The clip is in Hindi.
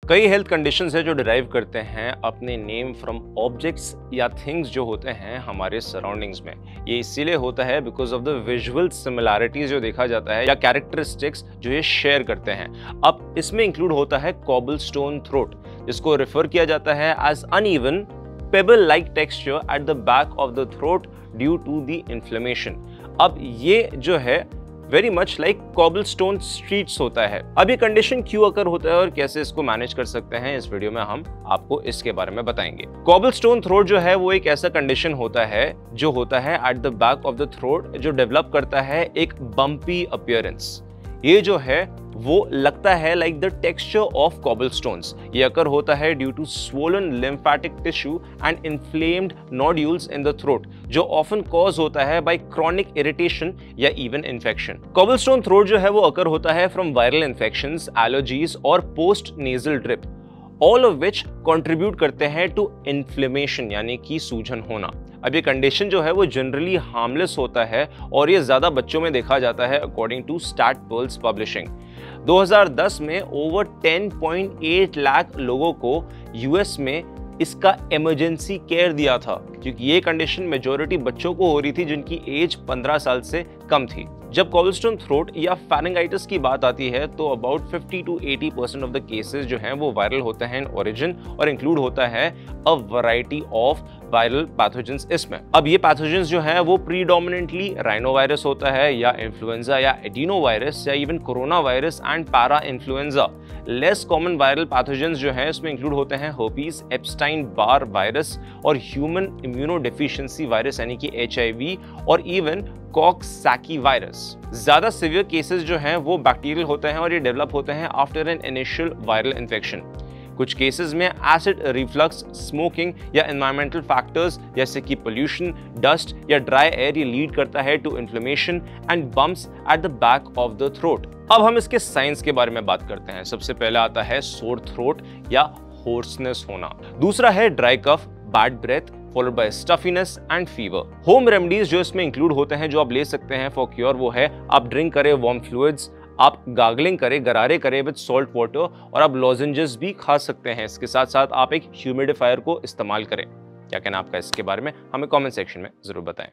कई हेल्थ कंडीशंस है जो डिराइव करते हैं अपने नेम फ्रॉम ऑब्जेक्ट्स या थिंग्स जो होते हैं हमारे सराउंडिंग्स में। ये इसीलिए होता है because of the visual similarities जो देखा जाता है या कैरेक्टरिस्टिक्स जो ये शेयर करते हैं। अब इसमें इंक्लूड होता है कॉबलस्टोन थ्रोट, जिसको रेफर किया जाता है as uneven pebble like texture at the back of the throat due to the inflammation. अब ये जो है very much like cobblestone streets होता है। अब ये कंडीशन क्यों अकर होता है और कैसे इसको मैनेज कर सकते हैं, इस वीडियो में हम आपको इसके बारे में बताएंगे। कॉबलस्टोन थ्रोट जो है वो एक ऐसा कंडीशन होता है जो होता है eight the back of the throat, जो डेवलप करता है एक बम्पी अपीयरेंस। ये जो है वो लगता है like the texture of cobblestones. ये अकर होता है due to swollen lymphatic tissue and inflamed nodules in the throat, जो ऑफन कॉज होता है बाय क्रॉनिक इरिटेशन या इवन इन्फेक्शन। कॉबलस्टोन थ्रोट जो है वो अकर होता है फ्रॉम वायरल इन्फेक्शंस, एलर्जीज और post nasal drip, all of which contribute करते हैं टू इन्फ्लेमेशन यानी कि सूजन होना। अब ये कंडीशन जो है वो जनरली हार्मलेस होता है और ये ज्यादा बच्चों में देखा जाता है according to StatPearls publishing. 2010 में ओवर 10.8 लाख लोगों को यूएस में इसका इमरजेंसी केयर दिया था, क्योंकि ये कंडीशन मेजॉरिटी बच्चों को हो रही थी जिनकी एज 15 साल से कम थी। जब कॉबलस्टोन थ्रोट या फेरिंगाइटिस की बात आती है तो about 50 to 80% of the cases जो हैं वो वायरल होते हैं इन ओरिजिन और इंक्लूड होता है a variety of viral pathogens इसमें। अब ये पैथोजेंस जो हैं वो प्रीडोमिनेंटली राइनोवायरस होता है या इन्फ्लुएंजा या एडिनोवायरस या even corona virus and para influenza. Less common viral pathogens जो हैं इसमें इंक्लूड होते हैं हर्पीज, एप्स्टाइन बार वायरस और ह्यूमन इम्यूनोडेफिशिएंसी वायरस यानी कि HIV और इवन कॉक्सैकी वायरस। ज्यादा सीवियर केसेस जो हैं वो बैक्टीरियल होते हैं और ये डेवलप होते हैं after an initial viral infection. कुछ केसेस में एसिड रिफ्लक्स, स्मोकिंग या एनवायरमेंटल फैक्टर्स जैसे कि पोल्यूशन, डस्ट या ड्राई एयर ये लीड करता है to inflammation and bumps at the back of the throat. अब हम इसके साइंस के बारे में बात करते हैं। सबसे पहले आता है सोर थ्रोट या होर्सनेस होना, दूसरा है dry cough, bad breath followed by stuffiness and fever. Home remedies जो इसमें इंक्लूड होते हैं जो आप ले सकते हैं फॉर क्योर, वो है आप ड्रिंक करें वार्म फ्लूइड्स, आप गार्गलिंग करें, गरारे करें विद सॉल्ट वाटर, और आप लॉजेंजेस भी खा सकते हैं। इसके साथ साथ आप एक ह्यूमिडिफायर को इस्तेमाल करें। क्या कहना आपका इसके बारे में, हमें कमेंट सेक्शन में जरूर बताएं।